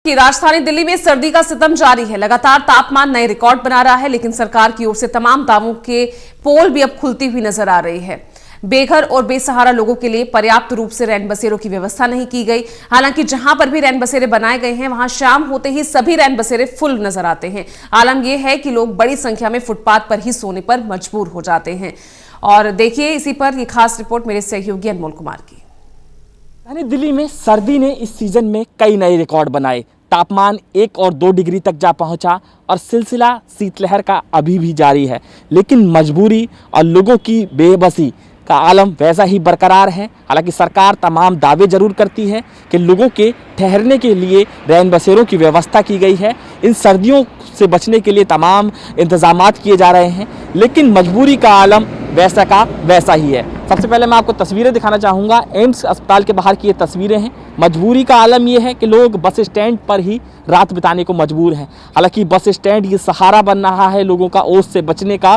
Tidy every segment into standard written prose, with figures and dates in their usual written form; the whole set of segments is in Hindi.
कि राजधानी दिल्ली में सर्दी का सितम जारी है। लगातार तापमान नए रिकॉर्ड बना रहा है, लेकिन सरकार की ओर से तमाम दावों के पोल भी अब खुलती हुई नजर आ रही है। बेघर और बेसहारा लोगों के लिए पर्याप्त रूप से रैन बसेरों की व्यवस्था नहीं की गई। हालांकि जहां पर भी रैन बसेरे बनाए गए हैं, वहां शाम होते ही सभी रैन बसेरे फुल नजर आते हैं। आलम यह है कि लोग बड़ी संख्या में फुटपाथ पर ही सोने पर मजबूर हो जाते हैं। और देखिए इसी पर यह खास रिपोर्ट मेरे सहयोगी अनमोल कुमार की। दिल्ली में सर्दी ने इस सीजन में कई नए रिकॉर्ड बनाए। तापमान 1 और 2 डिग्री तक जा पहुंचा और सिलसिला शीतलहर का अभी भी जारी है। लेकिन मजबूरी और लोगों की बेबसी का आलम वैसा ही बरकरार है। हालांकि सरकार तमाम दावे जरूर करती है कि लोगों के ठहरने के लिए रैन बसेरों की व्यवस्था की गई है, इन सर्दियों से बचने के लिए तमाम इंतजामात किए जा रहे हैं, लेकिन मजबूरी का आलम वैसा का वैसा ही है। सबसे पहले मैं आपको तस्वीरें दिखाना चाहूँगा। एम्स अस्पताल के बाहर की ये तस्वीरें हैं। मजबूरी का आलम ये है कि लोग बस स्टैंड पर ही रात बिताने को मजबूर हैं। हालांकि बस स्टैंड ये सहारा बन रहा है लोगों का ओस से बचने का,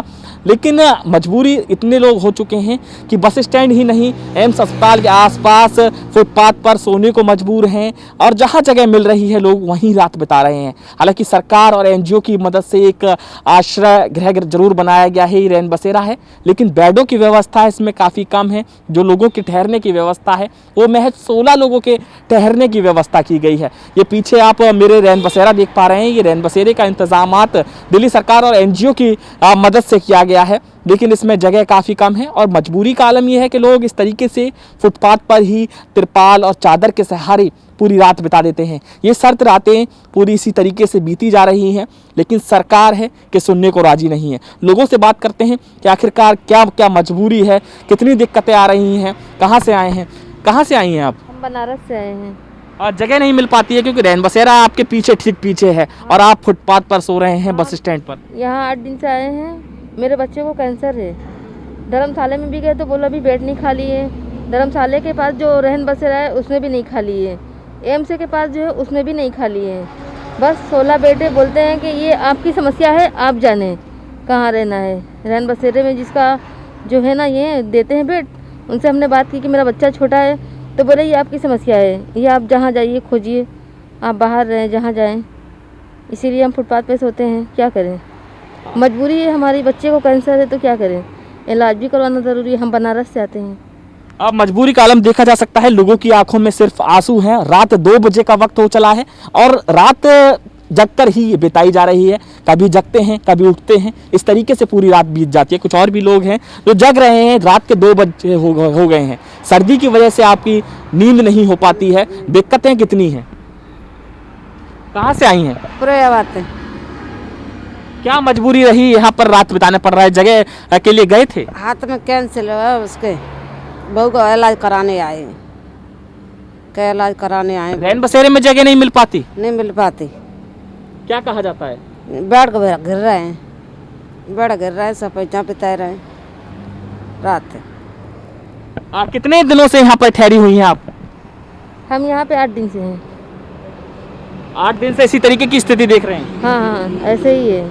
लेकिन मजबूरी इतने लोग हो चुके हैं कि बस स्टैंड ही नहीं, एम्स अस्पताल के आसपास फुटपाथ पर सोने को मजबूर हैं और जहाँ जगह मिल रही है लोग वहीं रात बिता रहे हैं। हालांकि सरकार और एनजीओ की मदद से एक आश्रय गृह जरूर बनाया गया है, ये रैन बसेरा है, लेकिन बेडों की व्यवस्था इसमें काफ़ी कम है। जो लोगों के ठहरने की व्यवस्था है वो महज 16 लोगों के ठहरने की व्यवस्था की गई है। ये पीछे आप मेरे रैन बसेरा देख पा रहे हैं। ये रैन बसेरे का इंतजामात दिल्ली सरकार और एनजीओ की मदद से किया गया है, लेकिन इसमें जगह काफ़ी कम है और मजबूरी का आलम यह है कि लोग इस तरीके से फुटपाथ पर ही तिरपाल और चादर के सहारे पूरी रात बिता देते हैं। ये सर्द रातें पूरी इसी तरीके से बीती जा रही हैं, लेकिन सरकार है कि सुनने को राजी नहीं है। लोगों से बात करते हैं कि आखिरकार क्या क्या मजबूरी है, कितनी दिक्कतें आ रही हैं, कहाँ से आए हैं, कहाँ से आई हैं आप? हम बनारस से आए हैं। और जगह नहीं मिल पाती है क्योंकि रैन बसेरा आपके पीछे ठीक पीछे है और आप फुटपाथ पर सो रहे हैं बस स्टैंड पर। यहाँ 8 दिन से आए हैं। मेरे बच्चे को कैंसर है। धर्मशाला में भी गए तो बोला भी बेड नहीं खाली है। धर्मशाला के पास जो रहन बसेरा है उसमें भी नहीं खाली है। एम्स के पास जो है उसमें भी नहीं खाली है। बस 16 बेटे बोलते हैं कि ये आपकी समस्या है, आप जाने कहाँ रहना है। रहन बसेरे में जिसका जो है ना ये देते हैं बेड, उनसे हमने बात की कि मेरा बच्चा छोटा है, तो बोले ये आपकी समस्या है, ये आप जहाँ जाइए खोजिए, आप बाहर रहें जहाँ जाएं। इसीलिए हम फुटपाथ पे सोते हैं। क्या करें, मजबूरी है हमारी। बच्चे को कैंसर है तो क्या करें, इलाज भी करवाना ज़रूरी है। हम बनारस से आते हैं। अब मजबूरी का आलम देखा जा सकता है। लोगों की आंखों में सिर्फ आंसू हैं। रात 2 बजे का वक्त हो चला है और रात जगकर ही बिताई जा रही है। कभी जगते हैं, कभी उठते हैं, इस तरीके से पूरी रात बीत जाती है। कुछ और भी लोग हैं जो जग रहे हैं, रात के 2 बजे हो गए हैं। सर्दी की वजह से आपकी नींद नहीं हो पाती है। दिक्कतें कितनी हैं? कहाँ से आई हैं? पुरायाबाद से। क्या मजबूरी रही, यहाँ पर रात बिताने पड़ रहा है? जगह के लिए गए थे? हाथ में कैंसिल है, उसके बहू का इलाज कराने आए। क्या इलाज कराने आए? रैन बसेरे में जगह नहीं मिल पाती? नहीं मिल पाती। क्या कहा जाता है? बेड को गिर रहे हैं, बेड गिर रहे हैं, सब पैसा बिता रहे हैं रात। आप कितने दिनों से यहाँ पर ठहरी हुई हैं आप? हम यहाँ पे 8 दिन से हैं। 8 दिन से इसी तरीके की स्थिति देख रहे हैं? हाँ, ऐसे ही है।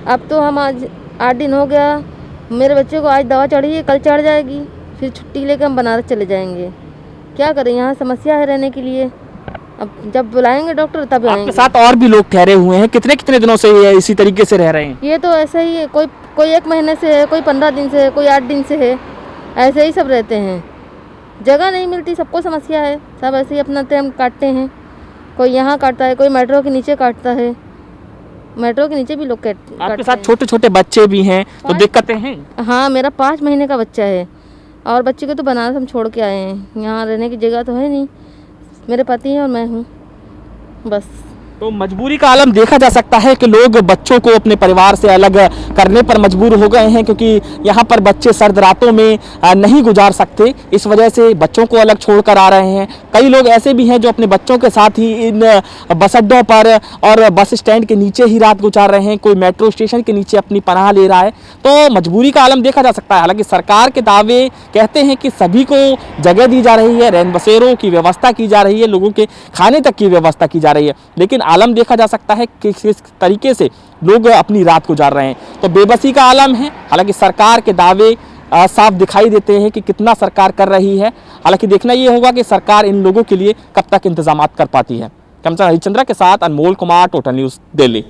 अब तो हम आज 8 दिन हो गया। मेरे बच्चे को आज दवा चढ़ी है, कल चढ़ जाएगी, फिर छुट्टी लेकर हम बनारस चले जाएंगे। क्या करें, यहाँ समस्या है रहने के लिए। अब जब बुलाएंगे डॉक्टर तब आएंगे। आपके साथ और भी लोग ठहरे हुए हैं। कितने कितने दिनों से ये इसी तरीके से रह रहे हैं? ये तो ऐसा ही है। कोई 1 महीने से है, कोई 15 दिन से है, कोई 8 दिन से है। ऐसे ही सब रहते हैं। जगह नहीं मिलती, सबको समस्या है। सब ऐसे ही अपना टाइम काटते हैं। कोई यहाँ काटता है, कोई मेट्रो के नीचे काटता है। मेट्रो के नीचे भी लोग काटते हैं। आपके साथ छोटे छोटे बच्चे भी हैं तो दिक्कतें हैं? हाँ, मेरा 5 महीने का बच्चा है और बच्चे को तो बनारस हम छोड़ के आए हैं। यहाँ रहने की जगह तो है नहीं। मेरे पति हैं और मैं हूँ बस। तो मजबूरी का आलम देखा जा सकता है कि लोग बच्चों को अपने परिवार से अलग करने पर मजबूर हो गए हैं, क्योंकि यहाँ पर बच्चे सर्द रातों में नहीं गुजार सकते। इस वजह से बच्चों को अलग छोड़कर आ रहे हैं। कई लोग ऐसे भी हैं जो अपने बच्चों के साथ ही इन बस अड्डों पर और बस स्टैंड के नीचे ही रात गुजार रहे हैं। कोई मेट्रो स्टेशन के नीचे अपनी पनाह ले रहा है। तो मजबूरी का आलम देखा जा सकता है। हालांकि सरकार के दावे कहते हैं कि सभी को जगह दी जा रही है, रैन बसेरों की व्यवस्था की जा रही है, लोगों के खाने तक की व्यवस्था की जा रही है, लेकिन आलम देखा जा सकता है कि किस तरीके से लोग अपनी रात गुजार रहे हैं। तो बेबसी का आलम है। हालांकि सरकार के दावे साफ दिखाई देते हैं कि कितना सरकार कर रही है। हालांकि देखना ये होगा कि सरकार इन लोगों के लिए कब तक इंतजामात कर पाती है। कैमरा हरिचंद्रा के साथ अनमोल कुमार, टोटल न्यूज़, दिल्ली।